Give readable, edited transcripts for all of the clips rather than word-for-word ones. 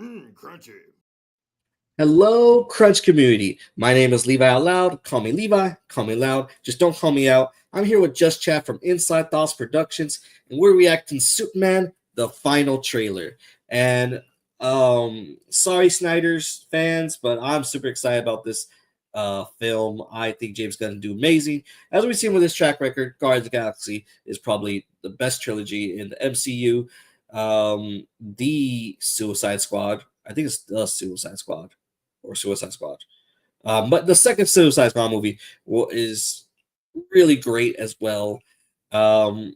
Crunchy. Hello, Crunch community. My name is Levi Out Loud. Call me Levi, call me Loud. Just don't call me out. I'm here with Just Chat from Inside Thoughts Productions, and we're reacting Superman, the final trailer. And sorry, Snyder's fans, but I'm super excited about this film. I think James Gunn do amazing. As we've seen with his track record, Guardians of the Galaxy is probably the best trilogy in the MCU. The Suicide Squad. I think it's the Suicide Squad or Suicide Squad. But the second Suicide Squad movie is really great as well. Um,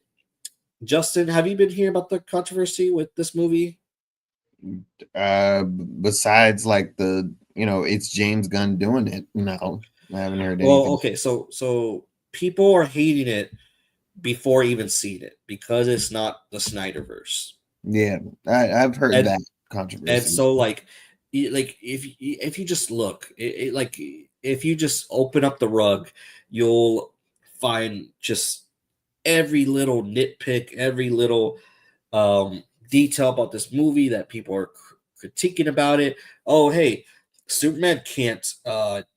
Justin, have you been hearing about the controversy with this movie? Besides like it's James Gunn doing it. No, I haven't heard Well, anything. okay, so people are hating it before even seeing it because it's not the Snyderverse, Yeah, I've heard and that and controversy. so like if you just look, like if you just open up the rug, you'll find just every little nitpick, every little detail about this movie that people are critiquing about it. Oh, hey, Superman can't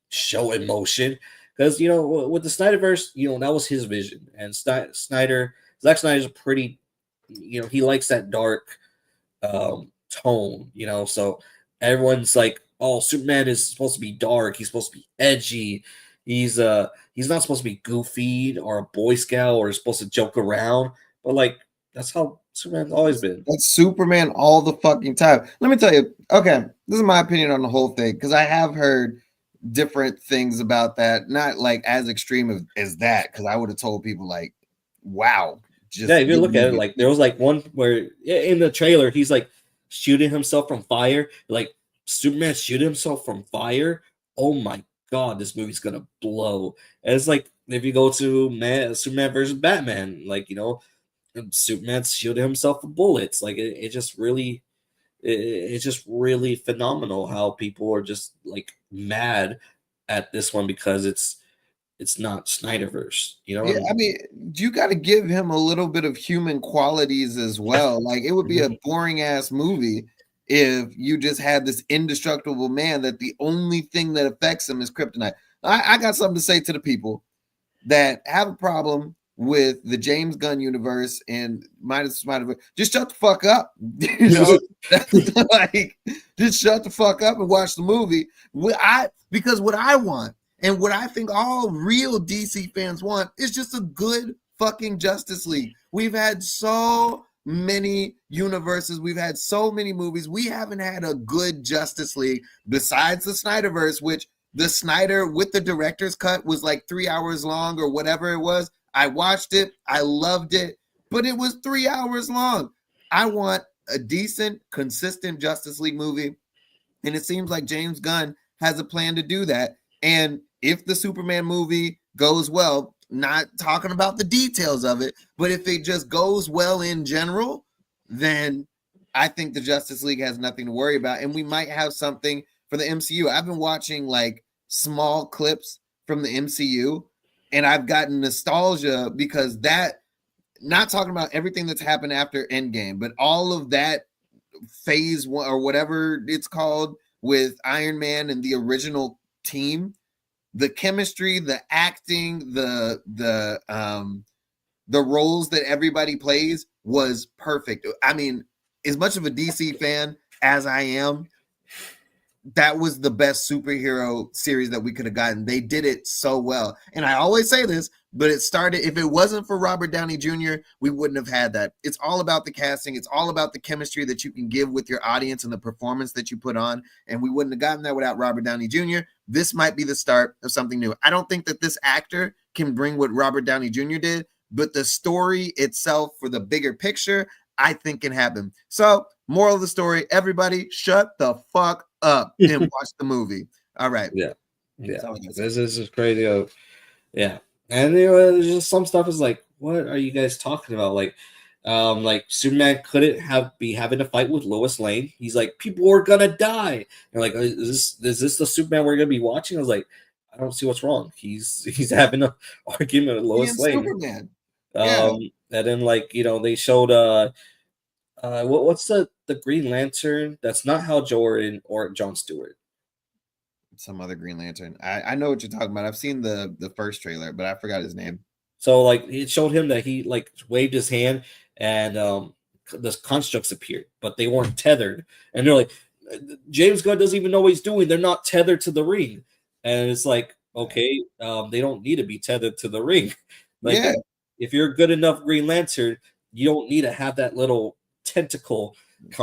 show emotion because with the Snyderverse, that was his vision, and Zack Snyder's a pretty, he likes that dark tone, so everyone's like, oh, Superman is supposed to be dark, he's supposed to be edgy, he's not supposed to be goofy or a boy scout or supposed to joke around, but like that's how Superman's always been. That's Superman all the fucking time. Let me tell you. Okay, this is my opinion on the whole thing because I have heard different things about that. Not like as extreme as that because I would have told people like, "Wow, Yeah, just if you give look at it, me like there was like one where in the trailer he's like shooting himself from fire, like Superman shooting himself from fire. Oh my god, this movie's gonna blow. And it's like if you go to Superman versus Batman, like Superman's shielding himself with bullets. Like it just really, it's just really phenomenal how people are just like mad at this one because it's not Snyderverse, Yeah, I mean, you got to give him a little bit of human qualities as Yeah. well. Like it would be a Mhm. boring ass movie if you just had this indestructible man that the only thing that affects him is kryptonite. I got something to say to the people that have a problem with the James Gunn universe and minus Spider. Just shut the fuck up. That's like just shut the fuck up and watch the movie. Because what I want and what I think all real DC fans want is just a good fucking Justice League. We've had so many universes, we've had so many movies. We haven't had a good Justice League besides the Snyderverse, which the Snyder with the director's cut was like 3 hours long or whatever it was. I watched it. I loved it, but it was 3 hours long. I want a decent, consistent Justice League movie. And it seems like James Gunn has a plan to do that. And if the Superman movie goes well, not talking about the details of it, but if it just goes well in general, then I think the Justice League has nothing to worry about. And we might have something for the MCU. I've been watching like small clips from the MCU and I've gotten nostalgia because that, not talking about everything that's happened after Endgame, but all of that phase one or whatever it's called with Iron Man and the original team, the chemistry, the acting, the roles that everybody plays was perfect. I mean, as much of a DC fan as I am, that was the best superhero series that we could have gotten. They did it so well. And I always say this, but it started, if it wasn't for Robert Downey Jr., we wouldn't have had that. It's all about the casting. It's all about the chemistry that you can give with your audience and the performance that you put on. And we wouldn't have gotten that without Robert Downey Jr. This might be the start of something new. I don't think that this actor can bring what Robert Downey Jr. did, but the story itself for the bigger picture, I think can happen. So, moral of the story, everybody shut the fuck up and watch the movie. All right. Yeah, yeah. That's all I gotta say. This is crazy. Yeah, and there's just some stuff is like, what are you guys talking about? Like Superman couldn't be having a fight with Lois Lane. He's like, people are gonna die. And like, is this the Superman we're gonna be watching? I was like, I don't see what's wrong. He's having an argument with He Lois and Lane. Superman. Yeah. And then like they showed what's the Green Lantern? That's not Hal Jordan or John Stewart. Some other Green Lantern. I know what you're talking about. I've seen the first trailer, but I forgot his name. So like it showed him that he like waved his hand and the constructs appeared, but they weren't tethered. And they're like, James Gunn doesn't even know what he's doing. They're not tethered to the ring. And it's like, okay, they don't need to be tethered to the ring. Like Yeah, if you're a good enough Green Lantern, you don't need to have that little tentacle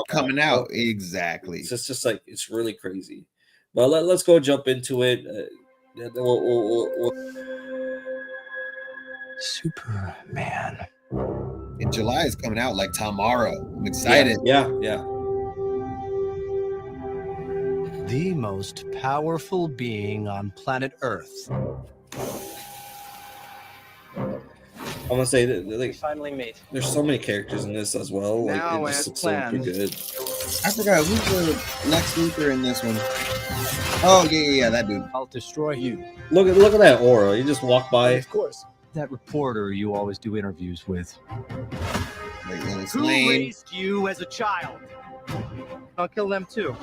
coming out. Exactly. It's just like it's really crazy. But let's go jump into it. We'll Superman. In July is coming out like tomorrow. I'm excited. Yeah. The most powerful being on planet Earth. I'm gonna say that like, Finally meet. there's so many characters in this as well. Like Now it just as looks so pretty planned. good. I forgot who's the Lex Luthor in this one. Oh yeah, that dude. I'll destroy you. Look at that aura. You just walk by. Of course. That reporter you always do interviews with. Like Lois Who Lane. raised you as a child? I'll kill them too.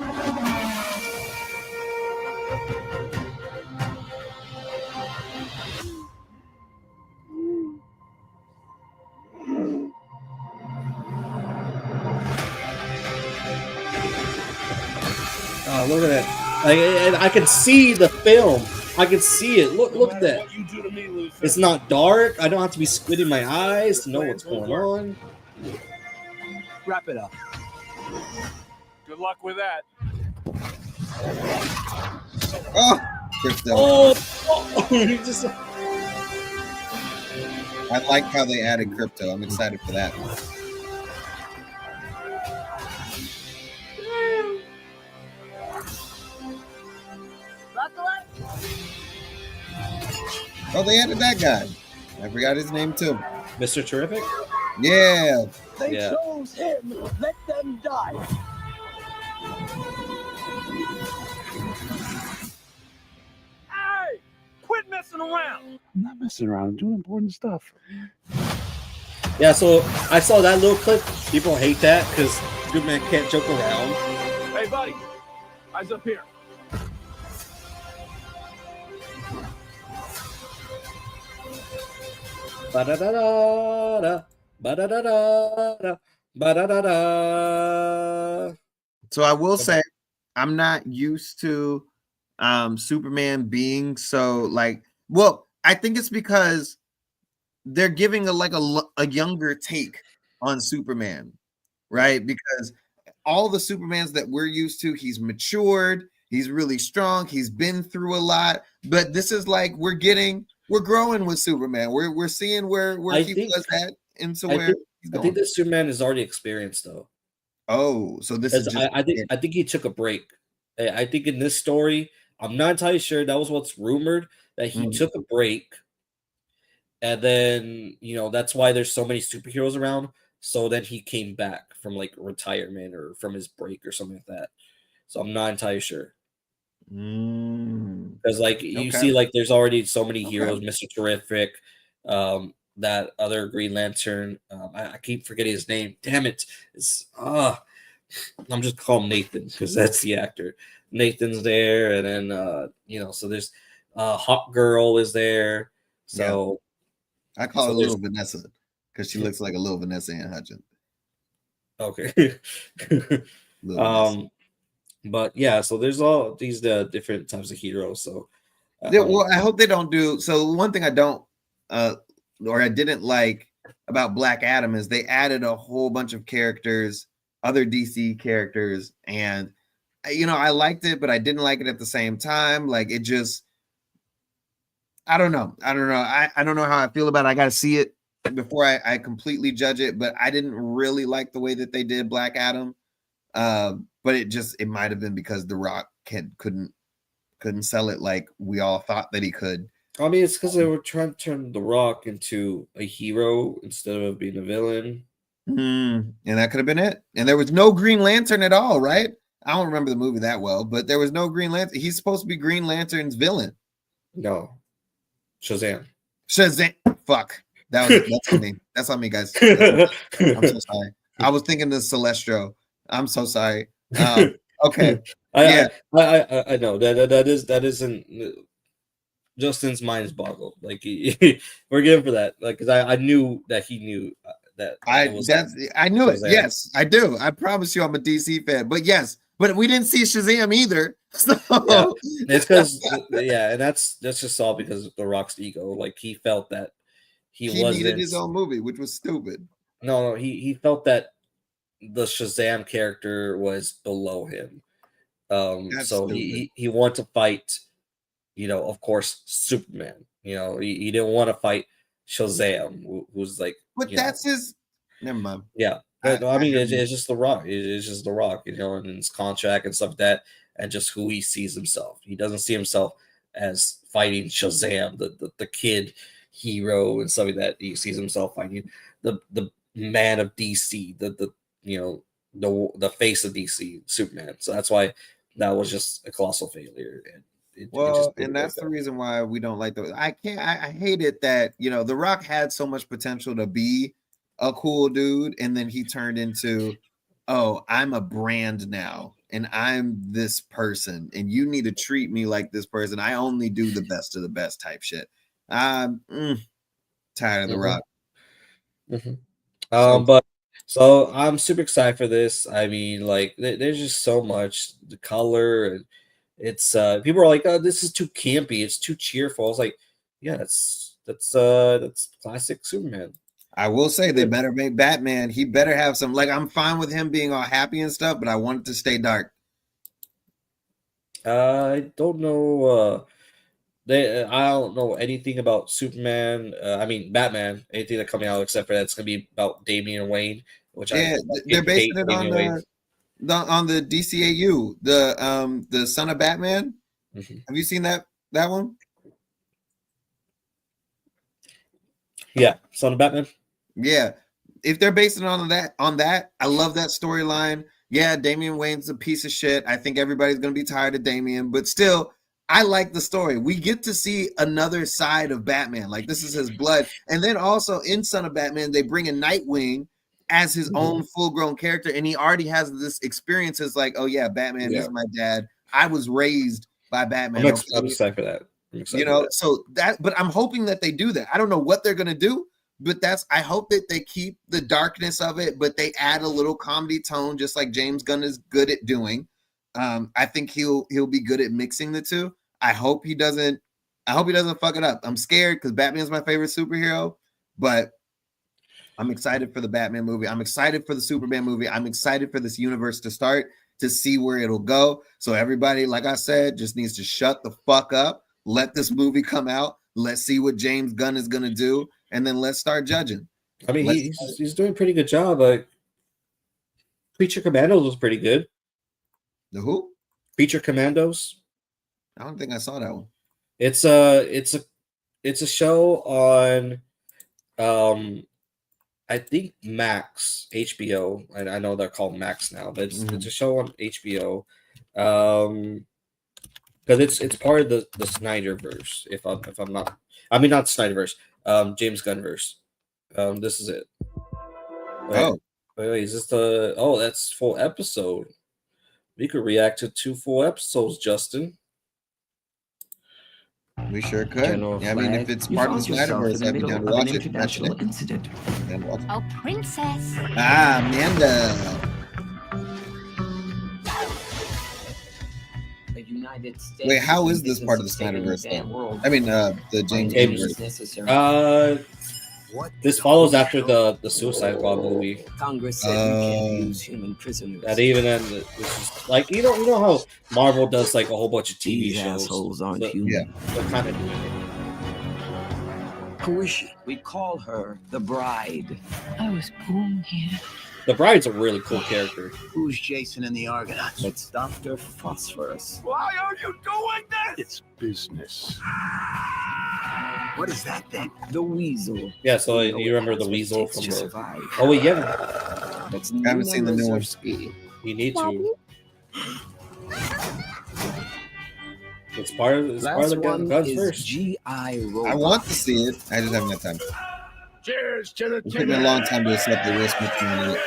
Oh, look at that! And I can see the film. I can see it. Look at that. What you do to me, Luther. It's not dark. I don't have to be squinting my eyes to know what's going on. Wrap it up. Good luck with that. Oh, Crypto. Oh, he just. I like how they added Crypto. I'm excited for that. Oh, they added that guy. I forgot his name too. Mr. Terrific. Yeah. They Yeah. chose him. Let them die. Hey! Quit messing around! I'm not messing around. I'm doing important stuff. Yeah. So I saw that little clip. People hate that because good man can't joke around. Hey, buddy. Eyes up here. Ba-da-da-da-da, ba-da-da-da-da, ba-da-da-da. So I will say I'm not used to Superman being so like, well, I think it's because they're giving a younger take on Superman, right? Because all the Supermans that we're used to, he's matured, he's really strong, he's been through a lot, but this is like we're growing with Superman. We're seeing where he was at into where he's I going. think this Superman is already experienced though. Oh, so this is just I think he took a break. I think in this story, I'm not entirely sure. That was what's rumored, that he took a break, and then that's why there's so many superheroes around. So then he came back from like retirement or from his break or something like that. So I'm not entirely sure because like you see, like there's already so many heroes, Mr. Terrific, that other Green Lantern. I keep forgetting his name. Damn it! I'm just calling him Nathan because that's the actor. Nathan's there, and then so there's Hawk Girl is there. So I call her Little Vanessa because she looks like a little Vanessa Ann Hudgens. Okay. But yeah, so there's all these different types of heroes. So yeah, well, I hope they don't do. So one thing I don't or I didn't like about Black Adam is they added a whole bunch of characters, other DC characters, and I liked it, but I didn't like it at the same time. Like it just, I don't know. I don't know how I feel about it. I got to see it before I completely judge it, but I didn't really like the way that they did Black Adam. But it might have been because The Rock couldn't sell it like we all thought that he could. I mean, it's because they were trying to turn The Rock into a hero instead of being a villain. And that could have been it. And there was no Green Lantern at all, right? I don't remember the movie that well, but there was no Green Lantern. He's supposed to be Green Lantern's villain. No. Shazam. Fuck. That's on me. That's on me, guys. I'm so sorry. I was thinking the Celestro. I'm so sorry. Okay. I know that isn't Justin's mind is boggled. Like forgive him for that. Like because I knew that he knew that it was I knew it. Shazam. Yes, I do. I promise you, I'm a DC fan. But yes, but we didn't see Shazam either. So Yeah, it's because and that's just all because of The Rock's ego. Like he felt that he needed wasn't his own movie, which was stupid. no, he felt that the Shazam character was below him. That's So stupid. he wanted to fight, of course, Superman. He didn't want to fight Shazam, who's like, But that's his. Never mind. yeah. I mean, it's just The Rock. It's just The Rock, and his contract and stuff like that, and just who he sees himself. He doesn't see himself as fighting Shazam, the kid hero and stuff like that. He sees himself fighting the man of DC, the face of DC, Superman. So that's why that was just a colossal failure. And that's the reason why we don't like those. I hate it that The Rock had so much potential to be a cool dude, and then he turned into, oh, I'm a brand now, and I'm this person, and you need to treat me like this person. I only do the best of the best type shit. I'm tired of The Rock. But so I'm super excited for this. I mean, like, there's just so much the color, and it's people are like, oh, this is too campy, it's too cheerful. I was like, yeah, that's classic Superman. I will say they better make Batman. He better have some. Like, I'm fine with him being all happy and stuff, but I want it to stay dark. I don't know. I don't know anything about Superman. I mean Batman. Anything that coming out except for that's gonna be about Damian Wayne, which they're basing it on the DCAU, the Son of Batman. Mm-hmm. Have you seen that one? Yeah, Son of Batman. Yeah, if they're basing it on that, I love that storyline. Yeah, Damian Wayne's a piece of shit. I think everybody's gonna be tired of Damian, but still, I like the story. We get to see another side of Batman. Like, this is his blood. And then also in Son of Batman, they bring in Nightwing as his own full-grown character, and he already has this experience as like, oh yeah, Batman is my dad. I was raised by Batman. I'm excited for that. So that, but I'm hoping that they do that. I don't know what they're gonna do, but I hope that they keep the darkness of it, but they add a little comedy tone, just like James Gunn is good at doing. I think he'll be good at mixing the two. I hope he doesn't fuck it up. I'm scared because Batman's my favorite superhero, but I'm excited for the Batman movie. I'm excited for the Superman movie. I'm excited for this universe to start, to see where it'll go. So everybody, like I said, just needs to shut the fuck up. Let this movie come out. Let's see what James Gunn is going to do, and then let's start judging. I mean, he's doing a pretty good job. Like, Creature Commandos was pretty good. The who? Creature Commandos. I don't think I saw that one. It's a show on, I think Max, HBO. And I know they're called Max now, but it's a show on HBO. Because it's part of the Snyderverse. If I'm not, I mean not Snyderverse. James Gunnverse. This is it. Wait, is this the? Oh, that's full episode. We could react to 2 full episodes, Justin. We sure could. I mean, if it's part of the Snyderverse, I'd be down to watch it. Incident. Oh, princess. Amanda. Wait, how is this part of the Snyderverse? I mean, the James Gunn. This follows after the Suicide Squad movie. Congress said you can't use human prisoners. That even then, this is like you know how Marvel does like a whole bunch of TV These shows. Assholes aren't human. Yeah, they're kind of doing it. Who is she? We call her the Bride. I was born here. The Bride's a really cool character. Who's Jason and the Argonauts? It's Dr. Phosphorus. Why are you doing this? It's business. What is that then? The Weasel. Yeah, so you remember the Weasel from the... Survive. Oh, wait, yeah. That's I haven't seen the new one. You need to. It's part of the Guns first. G.I. Robot. I want to see it. I just haven't had time. Cheers to the It's taken a long time to accept the Will Smith community.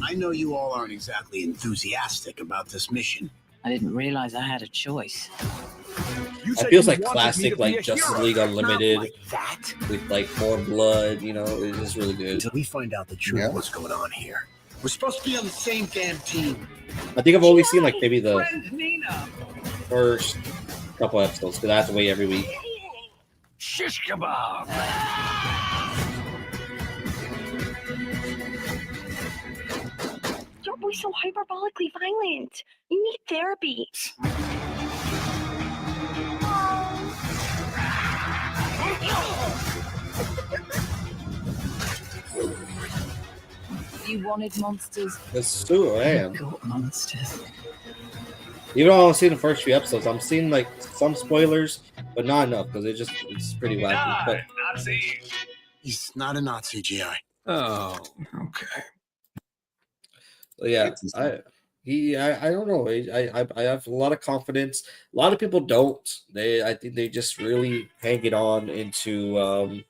I know you all aren't exactly enthusiastic about this mission. I didn't realize I had a choice. You It said feels you like wanted me classic, to be like a Justice hero. League Unlimited Not like that. with like more blood. You know, it's just really good. Until we find out the truth Yeah. of what's going on here. We're supposed to be on the same damn team. I think I've only seen like maybe the Friend Nina. first couple episodes because I have to wait every week. Shish kebab. You're always so hyperbolically violent. You need therapy. You wanted monsters. That's true, I am. Got monsters. Even though I've seen the first few episodes, I'm seeing like some spoilers, but not enough because it's pretty wacky. But Nazi. He's not a Nazi, GI. Oh, okay. yeah, I don't know. I have a lot of confidence. A lot of people don't. I think they just really hang it on into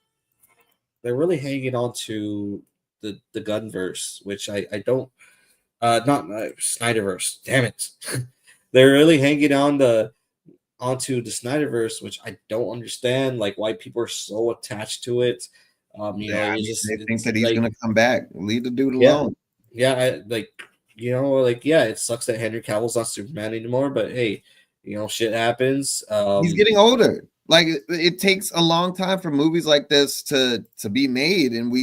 they're really hanging on to the Gunverse, which I don't not Snyderverse. Damn it. They're really hanging on onto the Snyderverse, which I don't understand, like why people are so attached to it. You know, they think that he's like, gonna come back. Leave the dude Yeah. alone. yeah, it sucks that Henry Cavill's not Superman anymore, but hey, you know, shit happens. He's getting older. Like it takes a long time for movies like this to be made, and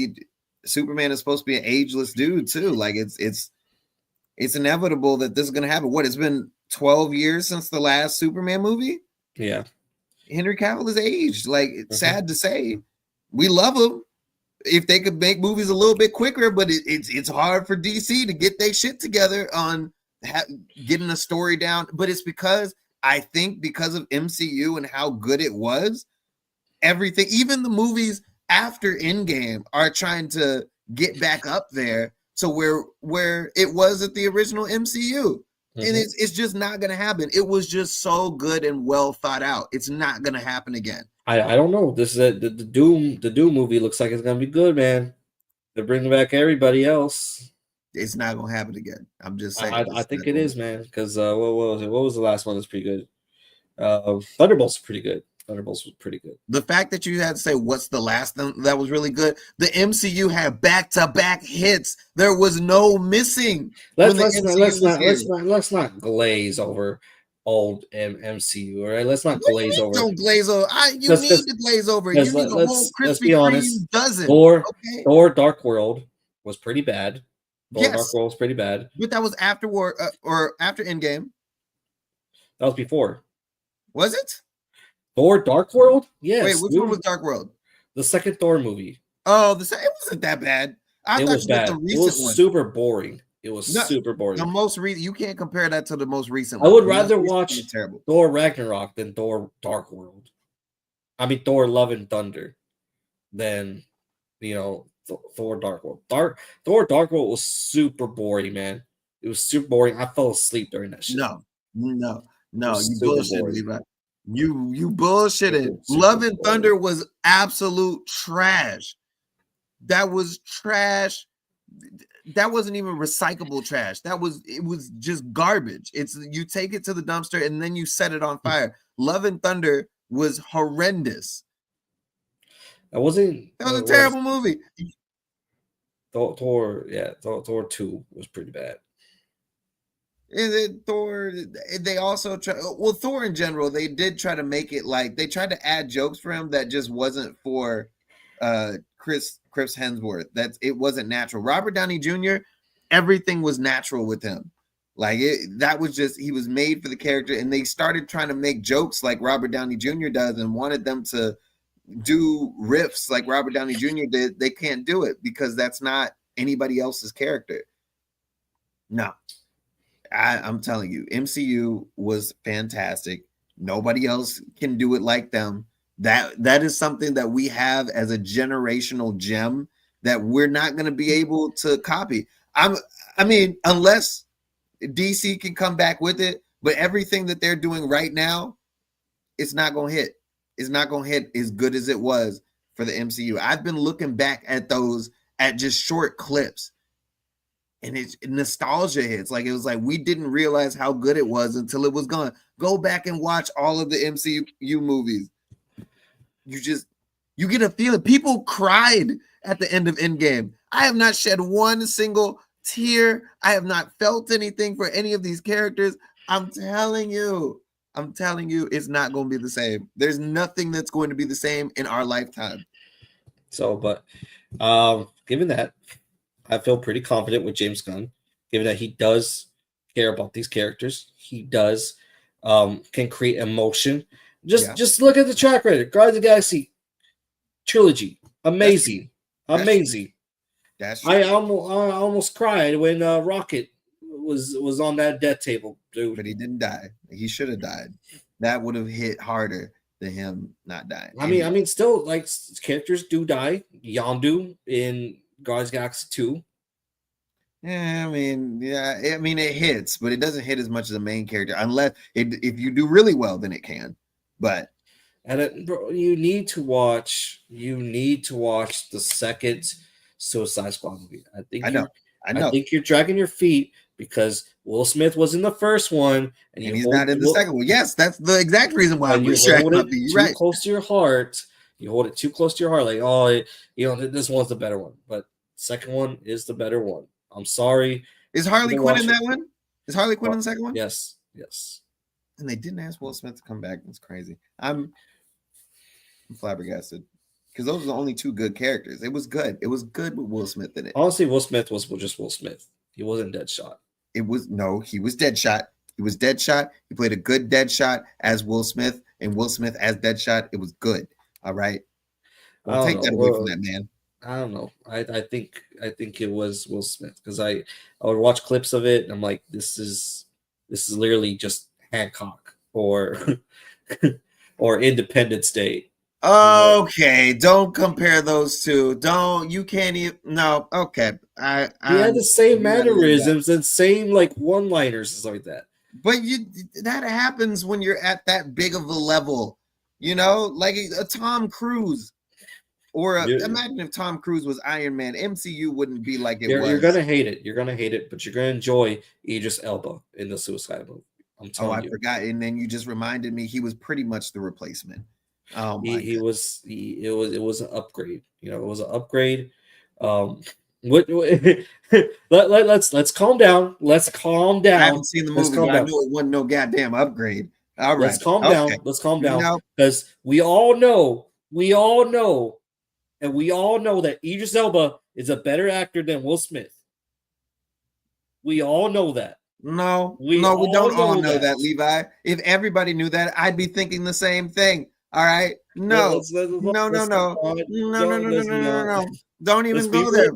Superman is supposed to be an ageless dude too. Like it's inevitable that this is gonna happen. What, it's been 12 years since the last Superman movie? Yeah. Henry Cavill is aged. Like, it's sad to say. We love him. If they could make movies a little bit quicker, but it's hard for DC to get their shit together on getting a story down. But it's because I think because of MCU and how good it was, everything, even the movies after Endgame are trying to get back up there. So where it was at the original MCU. And it's just not going to happen. It was just so good and well thought out. It's not going to happen again. I don't know. This is the Doom movie looks like it's gonna be good, man. They're bringing back everybody else. It's not gonna happen again. I'm just saying. I think it is, man. Because what was it? What was the last one that's pretty good? Thunderbolts pretty good. Thunderbolts was pretty good. The fact that you had to say what's the last thing that was really good. The MCU had back-to-back hits. There was no missing. Let's not glaze over old MCU, all right? Let's not glaze over. Don't glaze over. You need to glaze over. You need a whole crispy Kreme dozen. Thor Dark World was pretty bad. Dark World was pretty bad. But that was afterward or after Endgame. That was before. Was it? Thor Dark World? Yes. Wait, which one was Dark World? The second Thor movie. Oh, it wasn't that bad. It was bad. It was super boring. It was super boring. The most recent, you can't compare that to the most recent I one. would rather watch terrible Thor Ragnarok than Thor Dark World. I mean Thor Love and Thunder than Thor Dark World. Thor Dark World was super boring, man. It was super boring. I fell asleep during that shit. No, you bullshitted, Levi. You bullshitted. Love and Thunder was absolute trash. That was trash. That wasn't even recyclable trash. It was just garbage. It's you take it to the dumpster and then you set it on fire. Love and Thunder was horrendous. That was a terrible movie. Thor 2 was pretty bad. And then Thor, they also Thor in general, they did try to make it like they tried to add jokes for him that just wasn't for Chris Hemsworth. It wasn't natural. Robert Downey Jr., everything was natural with him. Like that was just, he was made for the character, and they started trying to make jokes like Robert Downey Jr. does and wanted them to do riffs like Robert Downey Jr. did. They can't do it because that's not anybody else's character. No. I'm telling you, MCU was fantastic. Nobody else can do it like them. That is something that we have as a generational gem that we're not going to be able to copy. I mean, unless DC can come back with it, but everything that they're doing right now, it's not going to hit. It's not going to hit as good as it was for the MCU. I've been looking back at just short clips. and it's nostalgia hits. Like it was like we didn't realize how good it was until it was gone. Go back and watch all of the MCU movies. You get a feeling. People cried at the end of Endgame. I have not shed one single tear. I have not felt anything for any of these characters. I'm telling you, it's not going to be the same. There's nothing that's going to be the same in our lifetime. So, but given that, I feel pretty confident with James Gunn, given that he does care about these characters. He does can create emotion. Just look at the track record. Guardians of the Galaxy trilogy, amazing, amazing. That's I almost cried when Rocket was on that death table, dude. But he didn't die. He should have died. That would have hit harder than him not dying. I mean, still, like, characters do die. Yondu in Guardians of the Galaxy 2. Yeah, it hits, but it doesn't hit as much as the main character, unless if you do really well, then it can. But bro, you need to watch the second Suicide Squad movie. I know. I think you're dragging your feet because Will Smith was in the first one, and he's not in the second one. Yes, that's the exact reason why you hold it too close to your heart. You hold it too close to your heart, like, oh, this one's the better one, but second one is the better one. I'm sorry. Is Harley Quinn in that one? Is Harley Quinn in the second one? Yes. And they didn't ask Will Smith to come back. That's crazy. I'm flabbergasted because those are the only two good characters. It was good. It was good with Will Smith in it. Honestly, Will Smith was just Will Smith. He wasn't Deadshot. He was Deadshot. He was Deadshot. He played a good Deadshot as Will Smith, and Will Smith as Deadshot. It was good. All right. Don't take that away from that man. I don't know. I think it was Will Smith because I would watch clips of it and I'm like, this is literally just Hancock or Independence Day. Okay, don't compare those two. You can't even. No, okay. He had the same mannerisms and same like one-liners and like that. But that happens when you're at that big of a level, like a Tom Cruise. Or imagine if Tom Cruise was Iron Man. MCU wouldn't be like it was. You're gonna hate it. You're gonna hate it, but you're gonna enjoy Idris Elba in the Suicide movie. I'm telling you. I forgot, and then you just reminded me he was pretty much the replacement. Oh my! It was an upgrade. It was an upgrade. Let's calm down. Let's calm down. I haven't seen the movie, but I know it wasn't no goddamn upgrade. All right, let's calm down. Let's calm down because we all know. And we all know that Idris Elba is a better actor than Will Smith. We all know that. No, we don't all know that, Levi. If everybody knew that, I'd be thinking the same thing. All right? No. No. Don't even go there.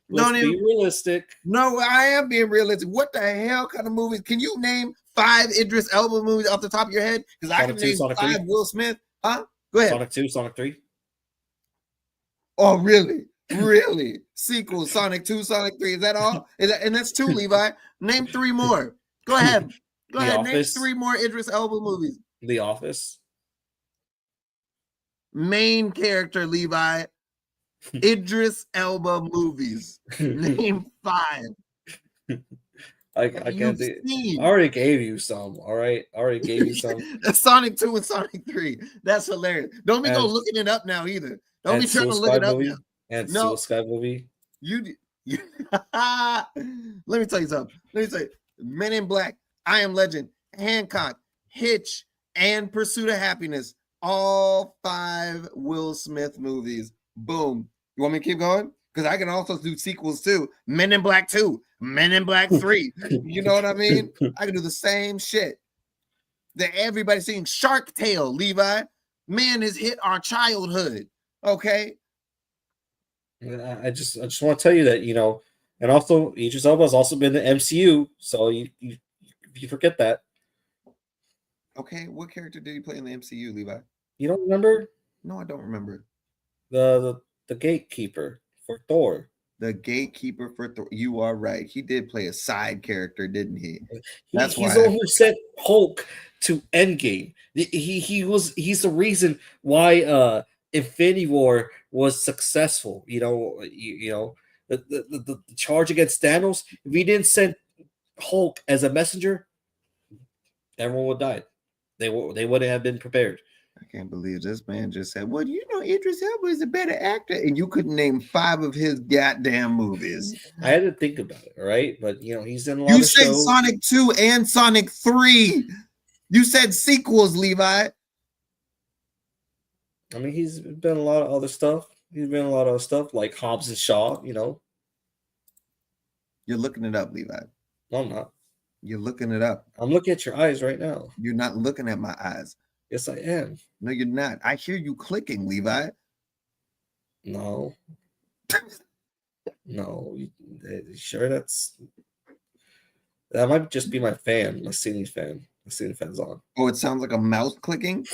Let's be realistic. No, I am being realistic. What the hell kind of movies? Can you name 5 Idris Elba movies off the top of your head? Because I can name 5 Will Smith. Huh? Go ahead. Sonic 2, Sonic 3. Oh, really? Really? Sequel, Sonic 2, Sonic 3. Is that all? And that's 2, Levi. Name 3 more. Go ahead. Name 3 more Idris Elba movies. The Office. Main character, Levi. Idris Elba movies. Name 5. I can't do it. I already gave you some. All right. I already gave you some. Sonic 2 and Sonic 3. That's hilarious. Don't be go looking it up now either. Don't be trying to look it up now. And Suicide movie. Let me tell you something. Men in Black, I Am Legend, Hancock, Hitch, and Pursuit of Happiness. All 5 Will Smith movies. Boom. You want me to keep going? Because I can also do sequels too. Men in Black 2, Men in Black 3. You know what I mean? I can do the same shit that everybody's seeing. Shark Tale, Levi. Man has hit our childhood. Okay. I just want to tell you that, and also Idris Elba has also been in the MCU, so you forget that. Okay, what character did he play in the MCU, Levi? You don't remember? No, I don't remember. The gatekeeper for Thor. The gatekeeper for Thor. You are right. He did play a side character, didn't he? He's the one who sent Hulk to Endgame. He's the reason why Infinity War was successful. the charge against Thanos. If he didn't send Hulk as a messenger, everyone would die. They wouldn't have been prepared. I can't believe this man just said, well, you know, Idris Elba is a better actor. And you couldn't name 5 of his goddamn movies. I had to think about it, all right? But, you know, he's in a lot You of said shows. Sonic 2 and Sonic 3. You said sequels, Levi. I mean, he's been a lot of other stuff. He's been in a lot of stuff like Hobbs and Shaw, you know. You're looking it up, Levi. No, I'm not. You're looking it up. I'm looking at your eyes right now. You're not looking at my eyes. Yes, I am. No, you're not. I hear you clicking, Levi. No. No. Sure, that might just be my fan, my ceiling fan. My ceiling fan's on. Oh, it sounds like a mouse clicking.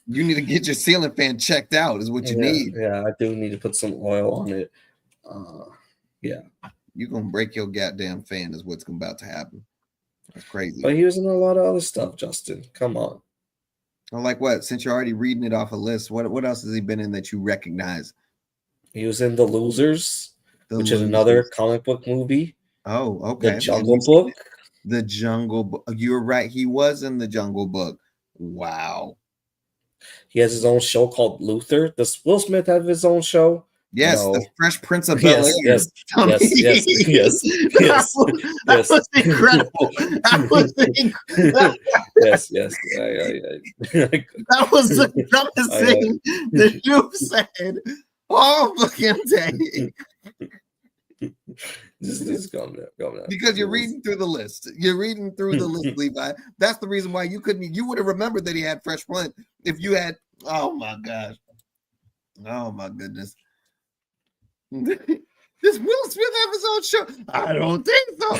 You need to get your ceiling fan checked out, is what you need. Yeah, I do need to put some oil on it. Yeah. You're going to break your goddamn fan, is what's about to happen. That's crazy. But he was in a lot of other stuff, Justin. Come on. Like what? Since you're already reading it off a list, what else has he been in that you recognize? He was in The Losers, which is another comic book movie. Oh, okay. The Jungle Book. The Jungle Book. You're right. He was in the Jungle Book. Wow. He has his own show called Luther. Does Will Smith have his own show? Yes, No. the Fresh Prince of Bel Air. Yes. That was incredible. That was incredible. Yes. That was the dumbest thing that you've said all fucking day. Just calm down. Because you're reading through the list. You're reading through the list, Levi. That's the reason why you couldn't. You would have remembered that he had Fresh Prince if you had. Oh my gosh. Oh my goodness. Does Will Smith have his own show? I don't think so.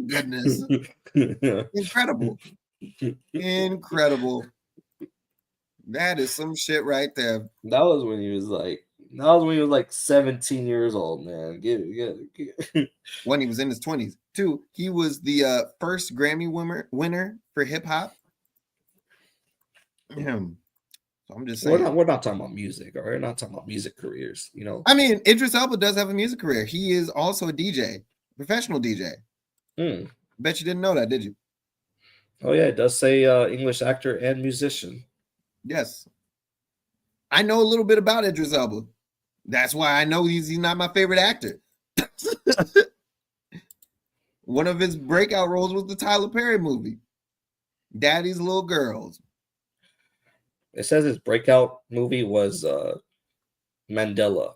Goodness. Incredible. Incredible. That is some shit right there. That was when he was like 17 years old, man. Get. When he was in his 20s. 2, he was the first Grammy winner for hip hop. So I'm just saying. We're not talking about music, or we're not talking about music careers, you know. I mean, Idris Elba does have a music career. He is also a DJ, professional DJ. Bet you didn't know that, did you? Oh yeah, it does say English actor and musician. Yes. I know a little bit about Idris Elba. That's why I know he's not my favorite actor. One of his breakout roles was the Tyler Perry movie, Daddy's Little Girls. It says his breakout movie was Mandela,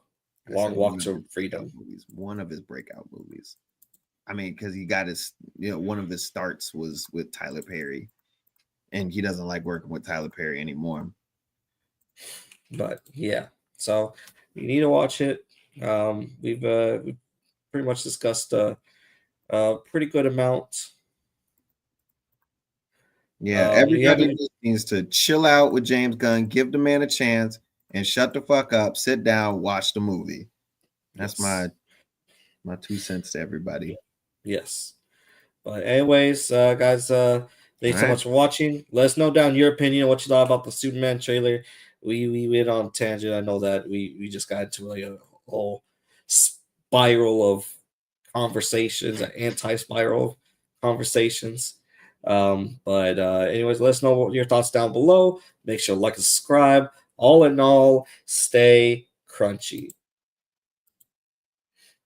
Long Walk to Freedom. One of his breakout movies. I mean, because he got his, one of his starts was with Tyler Perry, and he doesn't like working with Tyler Perry anymore. But yeah, so you need to watch it. We've pretty much discussed a pretty good amount. Yeah, everybody just needs to chill out with James Gunn, give the man a chance, and shut the fuck up, sit down, watch the movie. That's my 2 cents to everybody. Yes. But anyways, guys, thanks so much for watching. Let us know down your opinion, what you thought about the Superman trailer. We went on a tangent. I know that we just got into a whole spiral of conversations, an anti-spiral conversations. But anyways, let us know what your thoughts down below. Make sure to like and subscribe. All in all, stay crunchy.